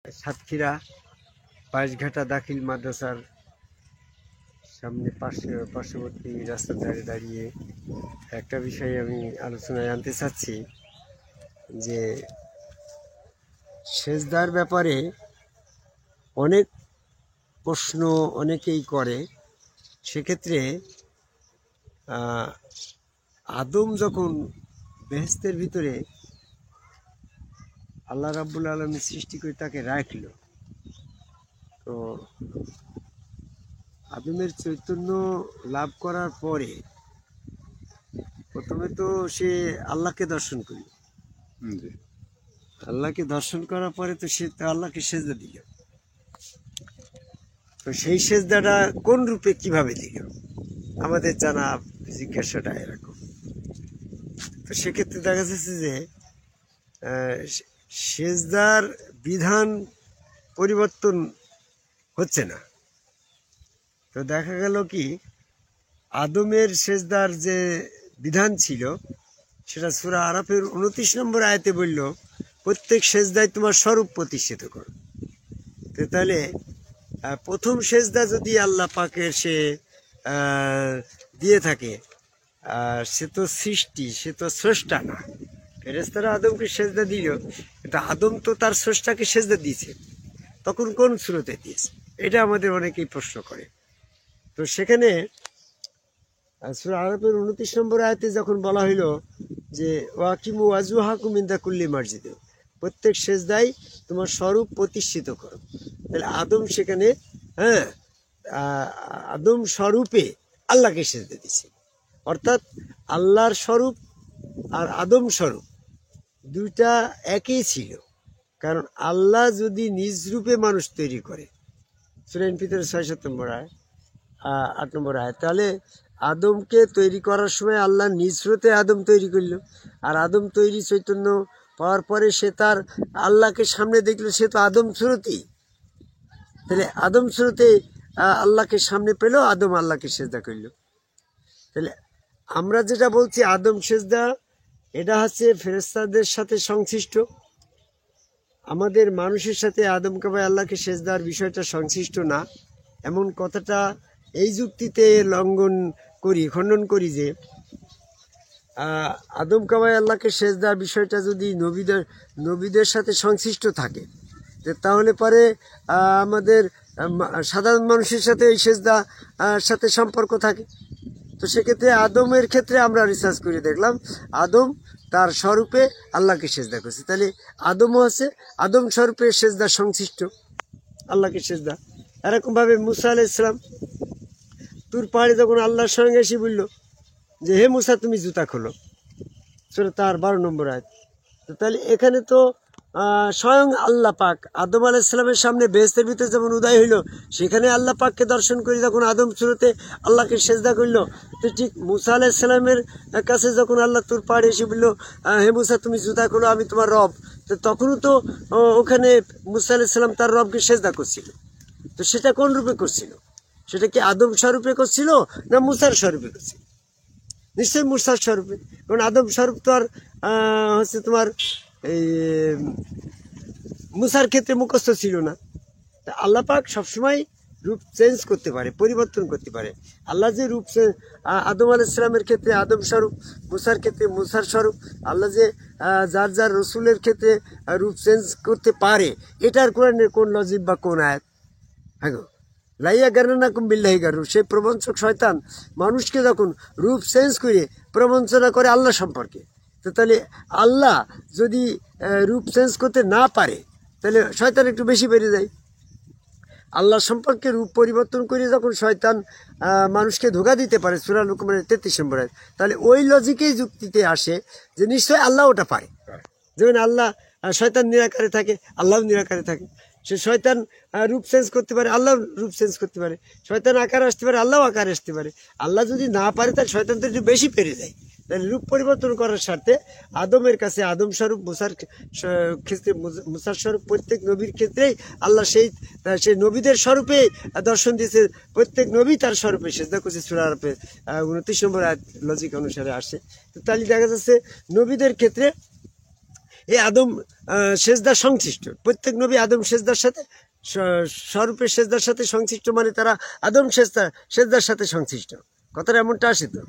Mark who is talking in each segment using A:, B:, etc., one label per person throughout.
A: সাতক্ষীরা বাঁশঘাটা দাখিল মাদ্রাসার সামনে পার্শ্ববর্তী রাস্তার ধারে দাঁড়িয়ে একটা বিষয়ে আমি আলোচনায় আনতে চাচ্ছি যে সেজদার ব্যাপারে অনেক প্রশ্ন অনেকেই করে। সেক্ষেত্রে আদম যখন বেহেশতের ভিতরে আল্লাহ রাব্বুল আলামিন সৃষ্টি করে তাকে রাখলো, তো আদমের চৈতন্য লাভ করার পরে প্রথমে তো সে আল্লাহকে দর্শন করল। আল্লাহকে দর্শন করার পরে তো সে তো আল্লাহকে সেজদা দিল। তো সেই সেজদাটা কোন রূপে কিভাবে দিল আমাদের জানা জিজ্ঞাসাটা এরকম। তো সেক্ষেত্রে দেখা যাচ্ছে যে সেজদার বিধান পরিবর্তন হচ্ছে না। তো দেখা গেল কি, আদমের সেজদার যে বিধান ছিল সেটা সূরা আরাফের 29 নম্বর আয়াতে বলল, প্রত্যেক সেজদায় তোমার স্বরূপ প্রতিষ্ঠিত করো। তো তাহলে প্রথম সেজদা যদি আল্লাহ পাকের সে দিয়ে থাকে, সে তো সৃষ্টি, সে তো স্রষ্টা না। ফেরেশতারা আদমকে সেজদা দিল, কিন্তু আদম তো তার স্রষ্টাকে সেজদা দিয়েছে, তখন কোন সুরতে দিয়েছে? এটা আমাদের অনেকেই প্রশ্ন করে। তো সেখানে সূরা আরাফের 29 নম্বর আয়াতে যখন বলা হইল যে ওয়াকিমু ওয়াজুহাকুম ইনদা কুল্লি মাসজিদে, প্রত্যেক সেজদায় তোমার স্বরূপ প্রতিষ্ঠিত করো, তাহলে আদম সেখানে আদম স্বরূপে আল্লাহকে সেজদা দিছে। অর্থাৎ আল্লাহর স্বরূপ আর আদম স্বরূপ দুইটা একই ছিল। কারণ আল্লাহ যদি নিজ রূপে মানুষ তৈরি করে, সূরা ইনফিতরের 6 নম্বর আয়াত 8 নম্বর আয়াত, তাহলে আদমকে তৈরি করার সময় আল্লাহ নিজ স্রোতে আদম তৈরি করলো। আর আদম তৈরি চৈতন্য পাওয়ার পরে সে তার আল্লাহকে সামনে দেখলো, সে তো আদম স্রোতেই। তাহলে আদম স্রোতে আল্লাহকে সামনে পেল, আদম আল্লাহকে সেজদা করলো। তাহলে আমরা যেটা বলছি আদম সেজদা, এটা হচ্ছে ফেরেশতাদের সাথে সংশ্লিষ্ট। আমাদের মানুষের সাথে আদম কাবায় আল্লাহকে সেজদার বিষয়টা সংশ্লিষ্ট না, এমন কথাটা এই যুক্তিতে খণ্ডন করি যে আদম কাবায় আল্লাহকে সেজদার বিষয়টা যদি নবীদের সাথে সংশ্লিষ্ট থাকে, তাহলে পরে আমাদের সাধারণ মানুষের সাথে এই সেজদা সাথে সম্পর্ক থাকে। তো সেক্ষেত্রে আদমের ক্ষেত্রে আমরা রিসার্চ করে দেখলাম আদম তার স্বরূপে আল্লাহকে সেজদা করছে। তাহলে আদমও আছে, আদম স্বরূপে সেজদা সংশ্লিষ্ট আল্লাহকে সেজদা। এরকমভাবে মুসা আলাইহিস সালাম তুর পাহাড়ে যখন আল্লাহর সঙ্গে এসে বলল যে হে মুসা তুমি জুতা খোলো, সেটা তার 12 নম্বর আয়াত। তো তাহলে এখানে তো স্বয়ং আল্লাহ পাক আদম আলাইহিস সালামের সামনে বেহেশতের ভিতরে যেমন উদয় হইল, সেখানে আল্লাহ পাককে দর্শন করে যখন আদম সুরতে আল্লাহকে সেজদা করলো, তো ঠিক মুসা আলাইহিস সালামের কাছে যখন আল্লাহ তুর পাহাড়ে এসে বলল হে মুসা তুমি জুতা খোলো, আমি তোমার রব, তো তখনও তো ওখানে মুসা আলাইহিস সালাম তার রবকে সেজদা করছিল। তো সেটা কোন রূপে করছিল? সেটা কি আদম স্বরূপে করছিল না মুসার স্বরূপে করছিল? নিশ্চয়ই মুসার স্বরূপে, কারণ আদম স্বরূপ তো আর হচ্ছে তোমার এই মুসার ক্ষেত্রে মুখস্থ ছিল না। আল্লাহ পাক সবসময় রূপ চেঞ্জ করতে পারে, পরিবর্তন করতে পারে। আল্লাহ যে রূপ আদম আলাইহিস সালামের ক্ষেত্রে আদম স্বরূপ, মুসার ক্ষেত্রে মুসার স্বরূপ, আল্লাহ যে যার যার রসুলের ক্ষেত্রে রূপ চেঞ্জ করতে পারে, এটার কোরআনের কোন লজিক বা কোন আয়াত? হ্যাঁ গো, লাইয়া গারনাকুম বিল্লাহি গারু, সেই প্রবঞ্চক শয়তান মানুষকে যখন রূপ চেঞ্জ করে প্রবঞ্চনা করে আল্লাহ সম্পর্কে, তো তাহলে আল্লাহ যদি রূপ চেঞ্জ করতে না পারে, তাহলে শয়তান একটু বেশি বেড়ে যায়। আল্লাহ সম্পর্কে রূপ পরিবর্তন করে যখন শয়তান মানুষকে ধোঁকা দিতে পারে, সূরা লুকমানের 33 নম্বর আয়াত, তাহলে ওই লজিকেই যুক্তিতে আসে যে নিশ্চয় আল্লাহ ওটা পারে। যেমন আল্লাহ শয়তান নিরাকারে থাকে, আল্লাহ নিরাকারে থাকে। সে শয়তান রূপ চেঞ্জ করতে পারে, আল্লাহ রূপ চেঞ্জ করতে পারে। শয়তান আকার আসতে পারে, আল্লাহ আকার আসতে পারে। আল্লাহ যদি না পারে, তাহলে শয়তান তো একটু বেশি পেরে যায়। তাহলে রূপ পরিবর্তন করার স্বার্থে আদমের কাছে আদম স্বরূপ, মুসার ক্ষেত্রে মুসার স্বরূপ, প্রত্যেক নবীর ক্ষেত্রেই আল্লাহ সেই নবীদের স্বরূপে দর্শন দিয়েছে। প্রত্যেক নবী তার স্বরূপে সেজদা করছে। সূরা আরাফের 29 নম্বর আয়াত লজিক অনুসারে আসে। তো তাহলে দেখা যাচ্ছে নবীদের ক্ষেত্রে এই আদম সেজদা সংশ্লিষ্ট, প্রত্যেক নবী আদম সেজদার সাথে স্বরূপের সেজদার সাথে সংশ্লিষ্ট, মানে তারা আদম সেজদার সাথে সংশ্লিষ্ট। কথাটা এমনটা আসে তো।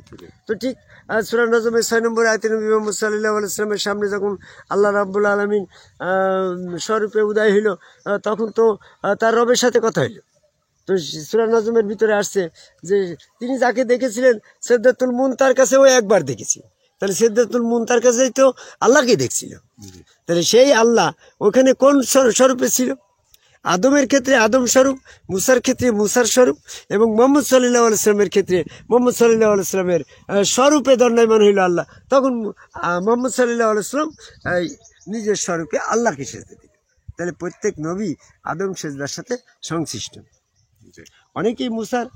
A: তো ঠিক সূরা নজমের 6 নম্বর আয়াতে নবী মুহাম্মদ সাল্লাল্লাহু আলাইহি ওয়াসাল্লামের সামনে যখন আল্লাহ রাব্বুল আলামিন স্বরূপে উদয় হইল, তখন তো তার রবের সাথে কথা হইল। তো সূরা নজমের ভিতরে আসছে যে তিনি যাকে দেখেছিলেন সিদরাতুল মুনতাহার কাছে ওই একবার দেখেছি। তাহলে সিদরাতুল মুনতাহার কাছেই তো আল্লাহকে দেখছিল। তাহলে সেই আল্লাহ ওখানে কোন স্বরূপে ছিল? আদমের ক্ষেত্রে আদম স্বরূপ, মুসার ক্ষেত্রে মুসার স্বরূপ, এবং মোহাম্মদ সাল্লাল্লাহু আলাইহি ওয়াসাল্লামের ক্ষেত্রে মোহাম্মদ সাল্লাল্লাহু আলাইহি ওয়াসাল্লামের স্বরূপে দণ্ডায়মান হইল আল্লাহ। তখন মোহাম্মদ সাল্লাল্লাহু আলাইহি ওয়াসাল্লাম নিজের স্বরূপে আল্লাহকে সেজদা দিলেন। তাহলে প্রত্যেক নবী আদম সেজদার সাথে সংশ্লিষ্ট। অনেকেই মুসার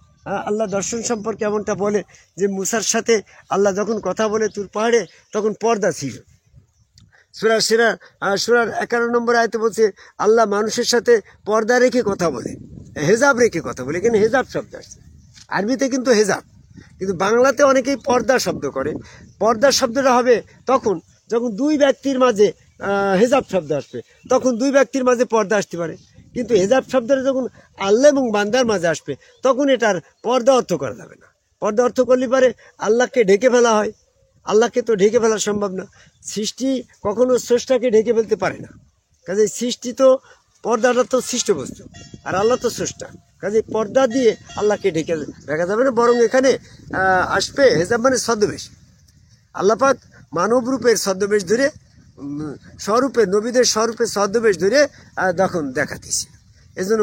A: আল্লাহ দর্শন সম্পর্কে এমনটা বলে যে মুসার সাথে আল্লাহ যখন কথা বলে তুর পাহাড়ে, তখন পর্দা ছিল। সূরার 51 নম্বর আয়াতে বলছে আল্লাহ মানুষের সাথে পর্দা রেখে কথা বলে, হেজাব রেখে কথা বলে। এখানে হেজাব শব্দ আসছে, আরবিতে কিন্তু হেজাব, কিন্তু বাংলাতে অনেকেই পর্দা শব্দ করে। পর্দা শব্দটা হবে তখন যখন দুই ব্যক্তির মাঝে হেজাব শব্দ আসবে, তখন দুই ব্যক্তির মাঝে পর্দা আসতে পারে। কিন্তু হেজাব শব্দটা যখন আল্লাহ এবং বান্দার মাঝে আসবে, তখন এটার পর্দা অর্থ করা যাবে না। পর্দা অর্থ করলে পারে আল্লাহকে ঢেকে ফেলা হয়। আল্লাহকে তো ঢেকে ফেলা সম্ভব না। সৃষ্টি কখনো স্রষ্টাকে ঢেকে ফেলতে পারে না। কাজে সৃষ্টি তো, পর্দাটা তো সৃষ্ট বস্তু, আর আল্লাহ তো স্রষ্টা। কাজে পর্দা দিয়ে আল্লাহকে ঢেকে রাখা যাবে না, বরং এখানে আসবে হেজাব মানে ছদ্মবেশ। আল্লাপাক মানব রূপের ছদ্মবেশ ধরে, স্বরূপে নবীদের স্বরূপে ছদ্মবেশ ধরে তখন দেখাতেছিল। এই জন্য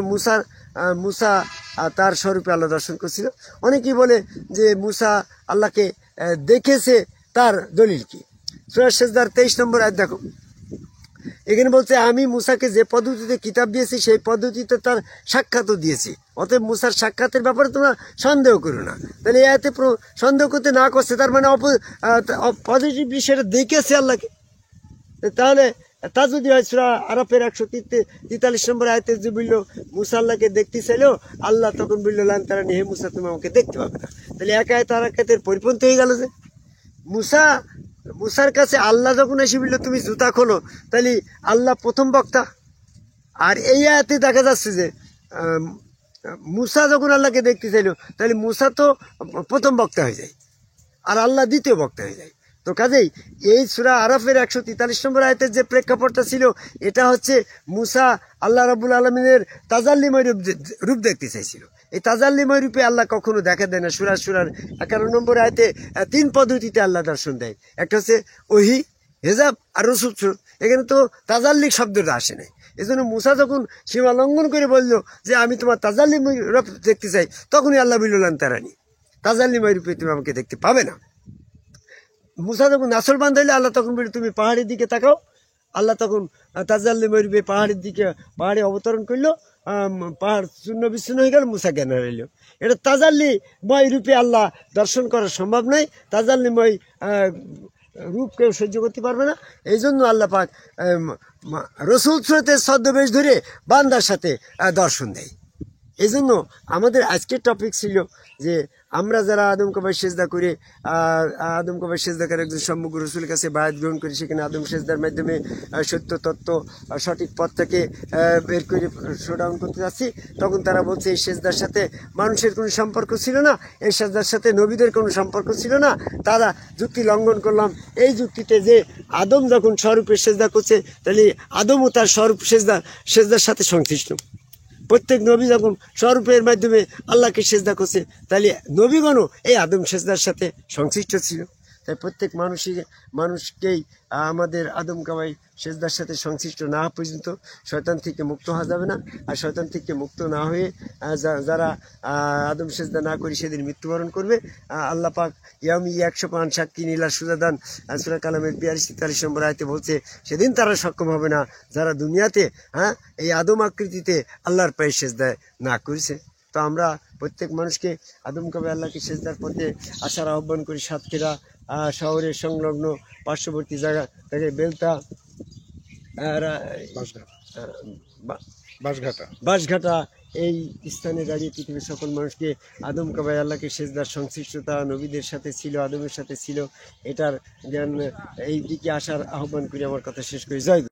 A: মুসা তার স্বরূপে আল্লাহ দর্শন করছিল। অনেকেই বলে যে মুসা আল্লাহকে দেখেছে, তার দলিল কি? সূরা সেজদার 23 নম্বর আয়াত দেখো, এখানে বলছে আমি মুসাকে যে পদ্ধতিতে কিতাব দিয়েছি সেই পদ্ধতিতে তার সাক্ষাৎও দিয়েছি, অতএব মুসার সাক্ষাতের ব্যাপারে তোমরা সন্দেহ করো না। তাহলে এই আয়াতে সন্দেহ করতে না করছে, তার মানে পজিটিভলি সেটা দেখেছে আল্লাহকে। তাহলে তা যদি হয় সূরা আরাফের 143 নম্বর আয়াতে যে বলল মুসা আল্লাহকে দেখতে চাইলেও আল্লাহ তখন বলল লান তারানি, হে মুসা তুমি আমাকে দেখতে পাবে না। তাহলে এক আয়াত আর এক আয়াতের পরিপন্থী হয়ে গেল যে মুসার কাছে আল্লাহ যখন এসে বলল তুমি জুতা খোলো, তাহলে আল্লাহ প্রথম বক্তা। আর এই আয়াতে দেখা যাচ্ছে যে মুসা যখন আল্লাহকে দেখতে চাইল, তাহলে মুসা তো প্রথম বক্তা হয়ে যায় আর আল্লাহ দ্বিতীয় বক্তা হয়ে যায়। তো কাজেই এই সূরা আরাফের 143 নম্বর আয়াতের যে প্রেক্ষাপটটা ছিল, এটা হচ্ছে মুসা আল্লাহ রাব্বুল আলামিনের তাজাল্লিময় রূপ দেখতে চাইছিল। এই তাজাল্লিময় রূপে আল্লাহ কখনো দেখা দেয় না। সূরার 51 নম্বর আয়াতে 3 পদ্ধতিতে আল্লাহ দর্শন দেয়। একটা হচ্ছে ওহী, হেজাব আর রসুল। এখানে তো তাজাল্লি শব্দটা আসে নাই। এই জন্য মুসা যখন সীমা লঙ্ঘন করে বলল যে আমি তোমার তাজাল্লিময় রূপ দেখতে চাই, তখনই আল্লাহ বললেন তারানি, তাজাল্লিময় রূপে তুমি আমাকে দেখতে পাবে না। মুসা যখন নাসল বান্ধাইলে আল্লাহ তখন বলি তুমি পাহাড়ের দিকে তাকাও। আল্লাহ তখন তাজাল্লিময় রূপে পাহাড়ে অবতরণ করলো, পাহাড় চূর্ণ বিচ্ছিন্ন হয়ে গেল, মুসা জ্ঞান হারাইল। এটা তাজাল্লিময় রূপে আল্লাহ দর্শন করা সম্ভব নয়। তাজাল্লিময় রূপ কেউ সহ্য করতে পারবে না। এই জন্য আল্লাহ পাক রসুল স্রোতের ছদ্মবেশ ধরে বান্দার সাথে দর্শন দেয়। এই জন্য আমাদের আজকের টপিক ছিল যে আমরা যারা আদম কাবায় সেজদা করে আদম কাবায় সেজদা করে একজন সম্মুখ রসুলের কাছে বায়াত গ্রহণ করি, সেখানে আদম সেজদার মাধ্যমে সত্য তত্ত্ব সঠিক পথটাকে বের করে শোডাউন করতে যাচ্ছি, তখন তারা বলছে এই সেজদার সাথে মানুষের কোনো সম্পর্ক ছিল না, এই সেজদার সাথে নবীদের কোনো সম্পর্ক ছিল না। তারা যুক্তি লঙ্ঘন করলাম। এই যুক্তিতে যে আদম যখন স্বরূপের সেজদা করছে, তাহলে আদমও তার স্বরূপ সেজদার সাথে সংশ্লিষ্ট। প্রত্যেক নবী যখন স্বরূপের মাধ্যমে আল্লাহকে সেজদা করছে, তাহলে নবীগণও এই আদম সেজদার সাথে সংশ্লিষ্ট ছিল। তাই প্রত্যেক মানুষকেই আমাদের আদম কাবাই সেজদার সাথে সংশ্লিষ্ট না হওয়া পর্যন্ত শয়তান থেকে মুক্ত হওয়া যাবে না। আর শয়তান থেকে মুক্ত না হয়ে যারা আদম সেজদা না করি সেদিন মৃত্যুবরণ করবে। আল্লাহ পাক ইয়ামি 105 সাক্ষী নীলা সুজাদান সূরা কালামের 42-43 নম্বর আয়াতে বলছে সেদিন তারা সক্ষম হবে না যারা দুনিয়াতে এই আদম আকৃতিতে আল্লাহর পায়ে সেজদা না করেছে। তো আমরা প্রত্যেক মানুষকে আদম কাবাই আল্লাহকে সেজদার পথে আসার আহ্বান করি। সাতক্ষীরা শহরের সংলগ্ন পার্শ্ববর্তী জায়গা থেকে বেলতা
B: বাঁশঘাট
A: বা-
B: বাঁশঘাটা
A: বাঁশঘাটা এই স্থানে দাঁড়িয়ে পৃথিবীর সকল মানুষকে আদম কাবাই আল্লাহকে সেজদার সংশ্লিষ্টতা নবীদের সাথে ছিল, আদমের সাথে ছিল, এটার জ্ঞান এই দিকে আসার আহ্বান করে আমার কথা শেষ করি। জয় গুরু।